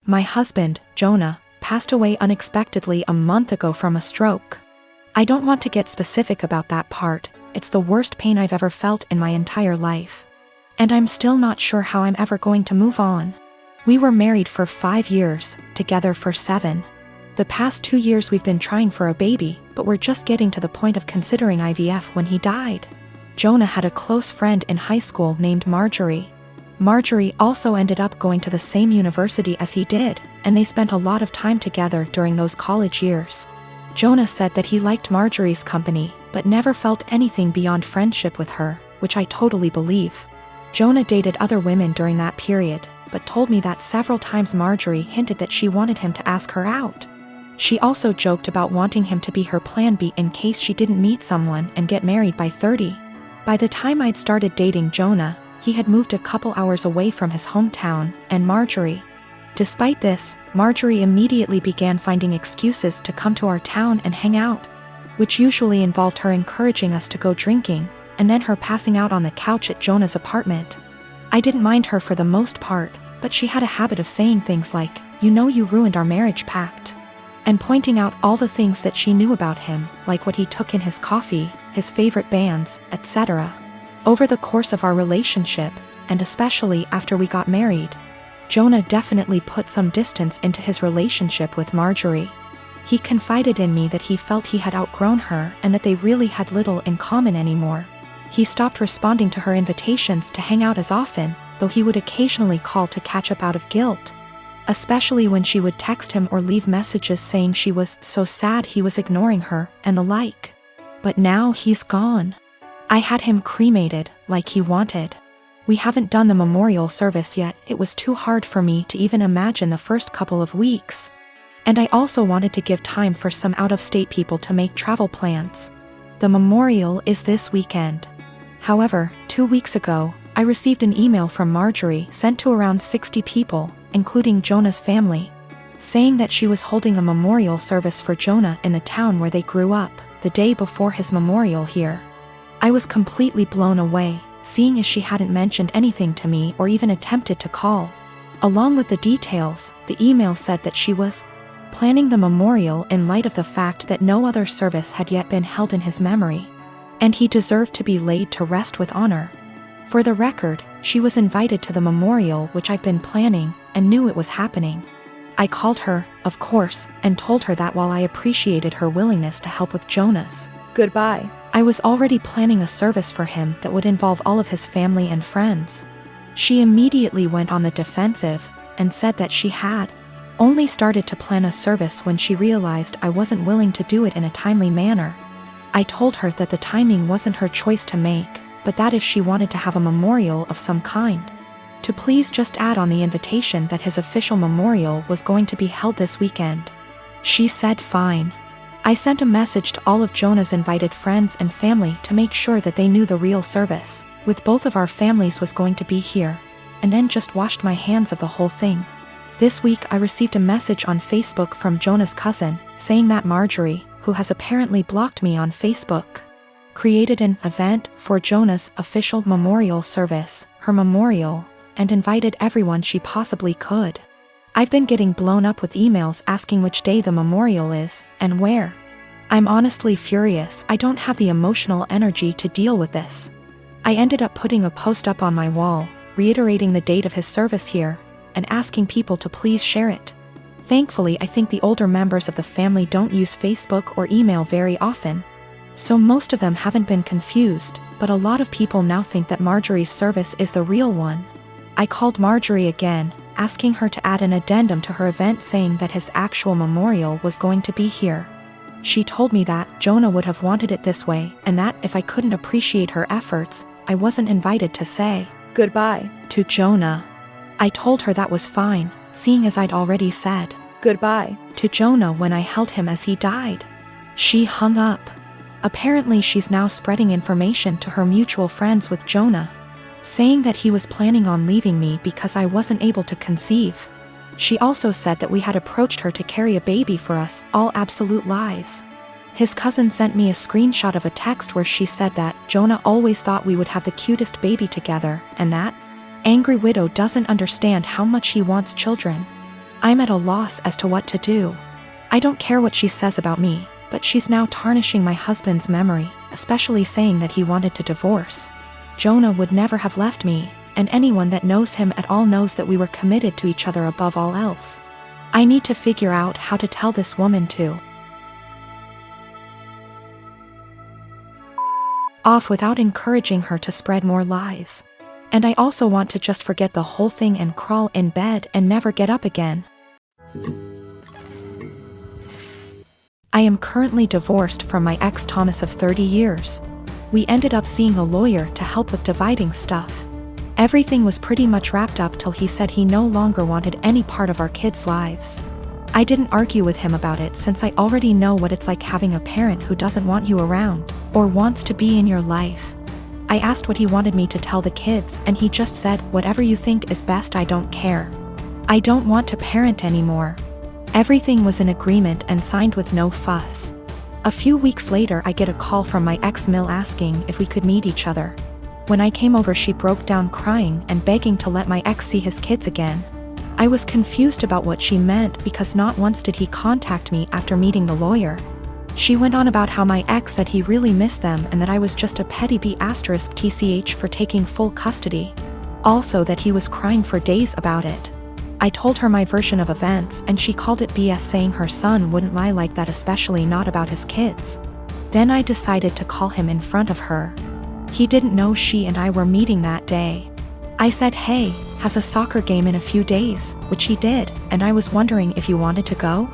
My husband, Jonah, passed away unexpectedly a month ago from a stroke. I don't want to get specific about that part, it's the worst pain I've ever felt in my entire life. And I'm still not sure how I'm ever going to move on. We were married for 5 years, together for 7. The past 2 years we've been trying for a baby, but we're just getting to the point of considering IVF when he died. Jonah had a close friend in high school named Marjorie. Marjorie also ended up going to the same university as he did, and they spent a lot of time together during those college years. Jonah said that he liked Marjorie's company, but never felt anything beyond friendship with her, which I totally believe. Jonah dated other women during that period, but told me that several times Marjorie hinted that she wanted him to ask her out. She also joked about wanting him to be her plan B in case she didn't meet someone and get married by 30. By the time I'd started dating Jonah, he had moved a couple hours away from his hometown, and Marjorie. Despite this, Marjorie immediately began finding excuses to come to our town and hang out, which usually involved her encouraging us to go drinking, and then her passing out on the couch at Jonah's apartment. I didn't mind her for the most part, but she had a habit of saying things like, "You know you ruined our marriage pact," and pointing out all the things that she knew about him, like what he took in his coffee, his favorite bands, etc. Over the course of our relationship, and especially after we got married, Jonah definitely put some distance into his relationship with Marjorie. He confided in me that he felt he had outgrown her and that they really had little in common anymore. He stopped responding to her invitations to hang out as often, though he would occasionally call to catch up out of guilt, especially when she would text him or leave messages saying she was so sad he was ignoring her and the like. But now he's gone. I had him cremated, like he wanted. We haven't done the memorial service yet, it was too hard for me to even imagine the first couple of weeks. And I also wanted to give time for some out-of-state people to make travel plans. The memorial is this weekend. However, 2 weeks ago, I received an email from Marjorie sent to around 60 people, including Jonah's family, saying that she was holding a memorial service for Jonah in the town where they grew up, the day before his memorial here. I was completely blown away, seeing as she hadn't mentioned anything to me or even attempted to call. Along with the details, the email said that she was planning the memorial in light of the fact that no other service had yet been held in his memory, and he deserved to be laid to rest with honor. For the record, she was invited to the memorial which I've been planning and knew it was happening. I called her, of course, and told her that while I appreciated her willingness to help with Jonah's goodbye, I was already planning a service for him that would involve all of his family and friends. She immediately went on the defensive and said that she had only started to plan a service when she realized I wasn't willing to do it in a timely manner. I told her that the timing wasn't her choice to make, but that if she wanted to have a memorial of some kind, to please just add on the invitation that his official memorial was going to be held this weekend. She said fine. I sent a message to all of Jonah's invited friends and family to make sure that they knew the real service, with both of our families, was going to be here, and then just washed my hands of the whole thing. This week I received a message on Facebook from Jonah's cousin, saying that Marjorie, who has apparently blocked me on Facebook, created an event for Jonah's official memorial service, her memorial, and invited everyone she possibly could. I've been getting blown up with emails asking which day the memorial is, and where. I'm honestly furious. I don't have the emotional energy to deal with this. I ended up putting a post up on my wall, reiterating the date of his service here, and asking people to please share it. Thankfully, I think the older members of the family don't use Facebook or email very often, so most of them haven't been confused, but a lot of people now think that Marjorie's service is the real one. I called Marjorie again, asking her to add an addendum to her event saying that his actual memorial was going to be here. She told me that Jonah would have wanted it this way, and that if I couldn't appreciate her efforts, I wasn't invited to say goodbye to Jonah. I told her that was fine, seeing as I'd already said goodbye to Jonah when I held him as he died. She hung up. Apparently she's now spreading information to her mutual friends with Jonah, saying that he was planning on leaving me because I wasn't able to conceive. She also said that we had approached her to carry a baby for us, all absolute lies. His cousin sent me a screenshot of a text where she said that Jonah always thought we would have the cutest baby together, and that angry widow doesn't understand how much he wants children. I'm at a loss as to what to do. I don't care what she says about me, but she's now tarnishing my husband's memory, especially saying that he wanted to divorce. Jonah would never have left me, and anyone that knows him at all knows that we were committed to each other above all else. I need to figure out how to tell this woman to off without encouraging her to spread more lies. And I also want to just forget the whole thing and crawl in bed and never get up again. I am currently divorced from my ex Thomas of 30 years. We ended up seeing a lawyer to help with dividing stuff. Everything was pretty much wrapped up till he said he no longer wanted any part of our kids' lives. I didn't argue with him about it since I already know what it's like having a parent who doesn't want you around, or wants to be in your life. I asked what he wanted me to tell the kids and he just said, "Whatever you think is best, I don't care. I don't want to parent anymore." Everything was in agreement and signed with no fuss. A few weeks later I get a call from my ex Mill asking if we could meet each other. When I came over she broke down crying and begging to let my ex see his kids again. I was confused about what she meant because not once did he contact me after meeting the lawyer. She went on about how my ex said he really missed them and that I was just a petty B*TCH for taking full custody. Also that he was crying for days about it. I told her my version of events and she called it BS, saying her son wouldn't lie like that, especially not about his kids. Then I decided to call him in front of her. He didn't know she and I were meeting that day. I said, "Hey, has a soccer game in a few days," which he did, and I was wondering if you wanted to go?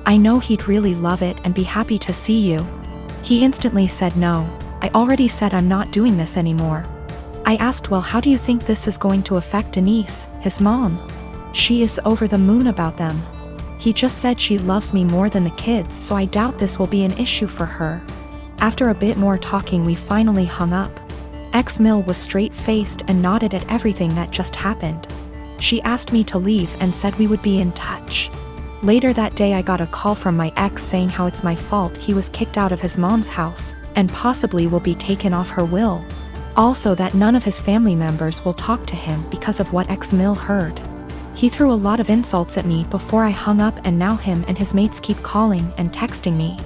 I know he'd really love it and be happy to see you. He instantly said no. I already said I'm not doing this anymore. I asked, "Well, how do you think this is going to affect Denise, his mom?" She is over the moon about them. He just said she loves me more than the kids, so I doubt this will be an issue for her. After a bit more talking we finally hung up. Ex-Mill was straight-faced and nodded at everything that just happened. She asked me to leave and said we would be in touch. Later that day I got a call from my ex saying how it's my fault he was kicked out of his mom's house, and possibly will be taken off her will. Also that none of his family members will talk to him because of what ex-Mill heard. He threw a lot of insults at me before I hung up, and now him and his mates keep calling and texting me.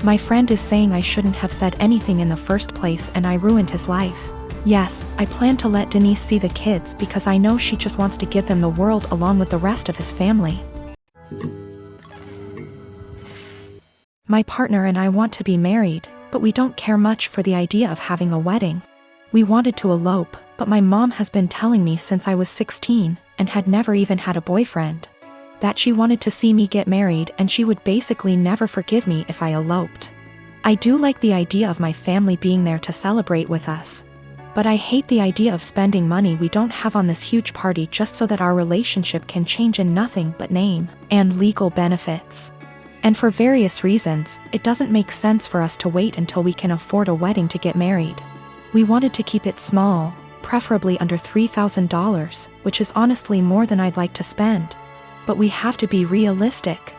My friend is saying I shouldn't have said anything in the first place and I ruined his life. Yes, I plan to let Denise see the kids because I know she just wants to give them the world along with the rest of his family. My partner and I want to be married, but we don't care much for the idea of having a wedding. We wanted to elope, but my mom has been telling me since I was 16, and had never even had a boyfriend, that she wanted to see me get married and she would basically never forgive me if I eloped. I do like the idea of my family being there to celebrate with us, but I hate the idea of spending money we don't have on this huge party just so that our relationship can change in nothing but name and legal benefits. And for various reasons, it doesn't make sense for us to wait until we can afford a wedding to get married. We wanted to keep it small, preferably under $3,000, which is honestly more than I'd like to spend. But we have to be realistic.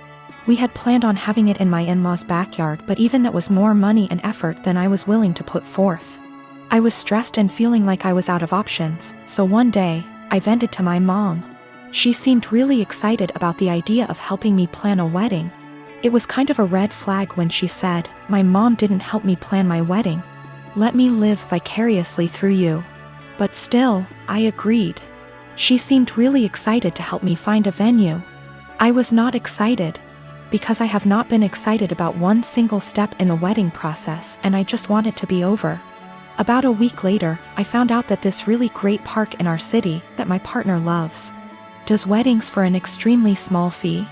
We had planned on having it in my in-laws' backyard, but even that was more money and effort than I was willing to put forth. I was stressed and feeling like I was out of options, so one day, I vented to my mom. She seemed really excited about the idea of helping me plan a wedding. It was kind of a red flag when she said, "My mom didn't help me plan my wedding. Let me live vicariously through you." But still, I agreed. She seemed really excited to help me find a venue. I was not excited, because I have not been excited about one single step in the wedding process, and I just want it to be over. About a week later, I found out that this really great park in our city, that my partner loves, does weddings for an extremely small fee.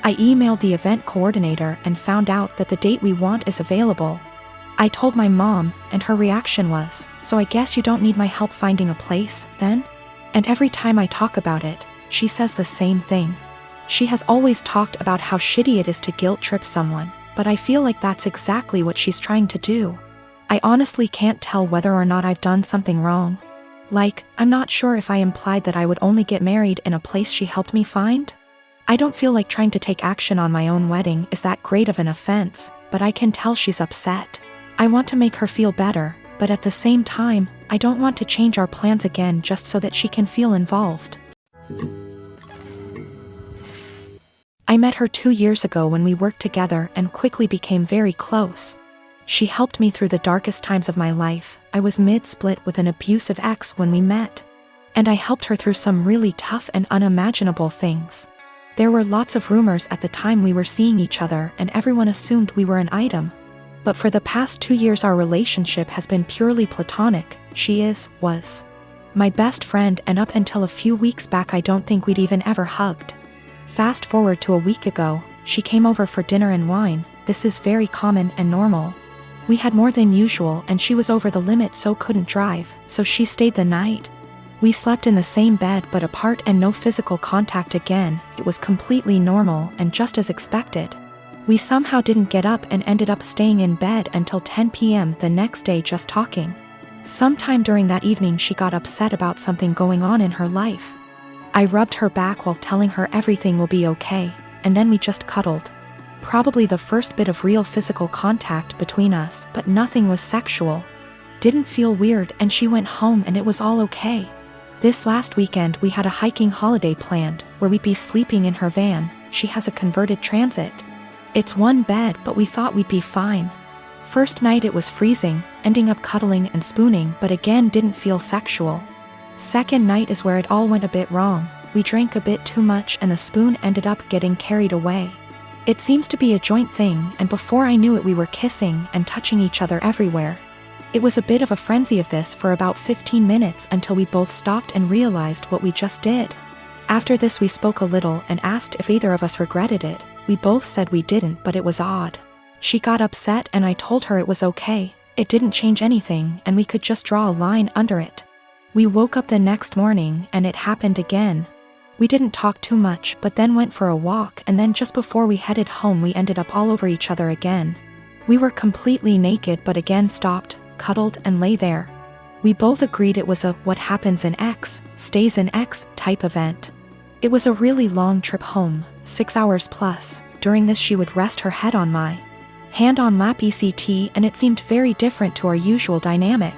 I emailed the event coordinator and found out that the date we want is available. I told my mom, and her reaction was, "So I guess you don't need my help finding a place, then?" And every time I talk about it, she says the same thing. She has always talked about how shitty it is to guilt trip someone, but I feel like that's exactly what she's trying to do. I honestly can't tell whether or not I've done something wrong. Like, I'm not sure if I implied that I would only get married in a place she helped me find. I don't feel like trying to take action on my own wedding is that great of an offense, but I can tell she's upset. I want to make her feel better, but at the same time, I don't want to change our plans again just so that she can feel involved. I met her 2 years ago when we worked together and quickly became very close. She helped me through the darkest times of my life. I was mid-split with an abusive ex when we met. And I helped her through some really tough and unimaginable things. There were lots of rumors at the time we were seeing each other and everyone assumed we were an item. But for the past 2 years our relationship has been purely platonic. She was my best friend, and up until a few weeks back I don't think we'd even ever hugged. Fast forward to a week ago, she came over for dinner and wine. This is very common and normal. We had more than usual and she was over the limit so couldn't drive, so she stayed the night. We slept in the same bed but apart and no physical contact again. It was completely normal and just as expected. We somehow didn't get up and ended up staying in bed until 10 p.m. the next day just talking. Sometime during that evening she got upset about something going on in her life. I rubbed her back while telling her everything will be okay, and then we just cuddled. Probably the first bit of real physical contact between us, but nothing was sexual. Didn't feel weird and she went home and it was all okay. This last weekend we had a hiking holiday planned, where we'd be sleeping in her van. She has a converted Transit. It's one bed but we thought we'd be fine. First night it was freezing, ending up cuddling and spooning but again didn't feel sexual. Second night is where it all went a bit wrong. We drank a bit too much and the spoon ended up getting carried away. It seems to be a joint thing and before I knew it we were kissing and touching each other everywhere. It was a bit of a frenzy of this for about 15 minutes until we both stopped and realized what we just did. After this we spoke a little and asked if either of us regretted it. We both said we didn't, but it was odd. She got upset and I told her it was okay. It didn't change anything and we could just draw a line under it. We woke up the next morning and it happened again. We didn't talk too much but then went for a walk and then just before we headed home we ended up all over each other again. We were completely naked but again stopped, cuddled and lay there. We both agreed it was a what happens in X, stays in X type event. It was a really long trip home, 6 hours plus. During this she would rest her head on my hand on lap ECT and it seemed very different to our usual dynamic.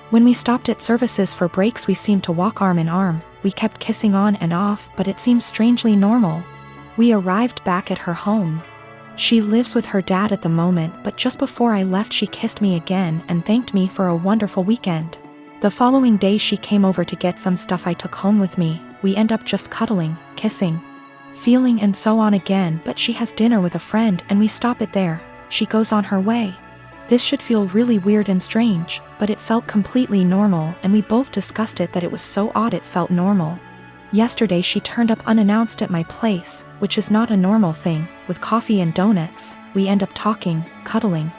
When we stopped at services for breaks we seemed to walk arm in arm. We kept kissing on and off but it seemed strangely normal. We arrived back at her home. She lives with her dad at the moment but just before I left she kissed me again and thanked me for a wonderful weekend. The following day she came over to get some stuff I took home with me. We end up just cuddling, kissing, feeling and so on again but she has dinner with a friend and we stop it there. She goes on her way. This should feel really weird and strange, but it felt completely normal and we both discussed it that it was so odd it felt normal. Yesterday she turned up unannounced at my place, which is not a normal thing, with coffee and donuts. We end up talking, cuddling,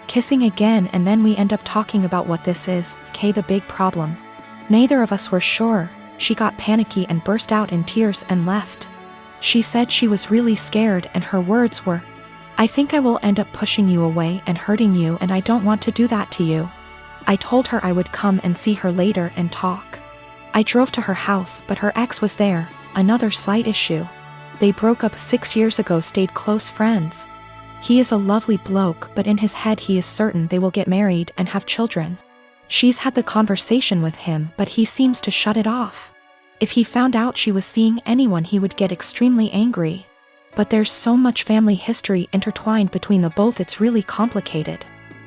kissing again and then we end up talking about what this is, the big problem. Neither of us were sure. She got panicky and burst out in tears and left. She said she was really scared and her words were, "I think I will end up pushing you away and hurting you and I don't want to do that to you." I told her I would come and see her later and talk. I drove to her house but her ex was there, another slight issue. They broke up 6 years ago, stayed close friends. He is a lovely bloke but in his head he is certain they will get married and have children. She's had the conversation with him but he seems to shut it off. If he found out she was seeing anyone he would get extremely angry. But there's so much family history intertwined between the both it's really complicated.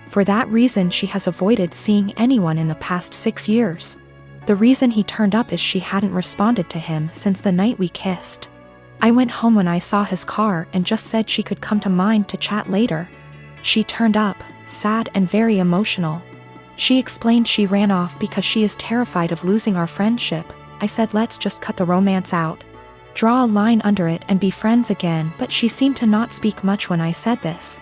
For that reason she has avoided seeing anyone in the past 6 years. The reason he turned up is she hadn't responded to him since the night we kissed. I went home when I saw his car and just said she could come to mine to chat later. She turned up, sad and very emotional. She explained she ran off because she is terrified of losing our friendship. I said let's just cut the romance out, draw a line under it and be friends again, but she seemed to not speak much when I said this.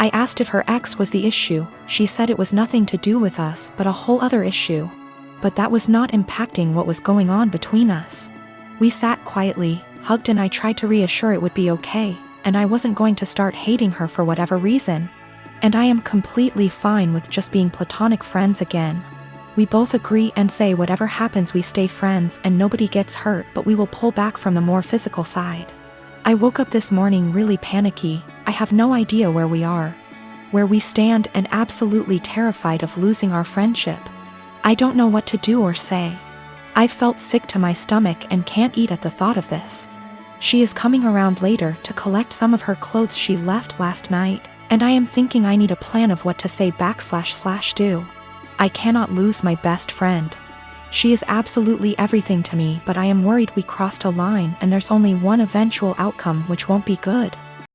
I asked if her ex was the issue. She said it was nothing to do with us but a whole other issue. But that was not impacting what was going on between us. We sat quietly, hugged and I tried to reassure it would be okay, and I wasn't going to start hating her for whatever reason. And I am completely fine with just being platonic friends again. We both agree and say whatever happens we stay friends and nobody gets hurt but we will pull back from the more physical side. I woke up this morning really panicky. I have no idea where we are, where we stand and absolutely terrified of losing our friendship. I don't know what to do or say. I felt sick to my stomach and can't eat at the thought of this. She is coming around later to collect some of her clothes she left last night, and I am thinking I need a plan of what to say / do. I cannot lose my best friend. She is absolutely everything to me, but I am worried we crossed a line and there's only one eventual outcome which won't be good.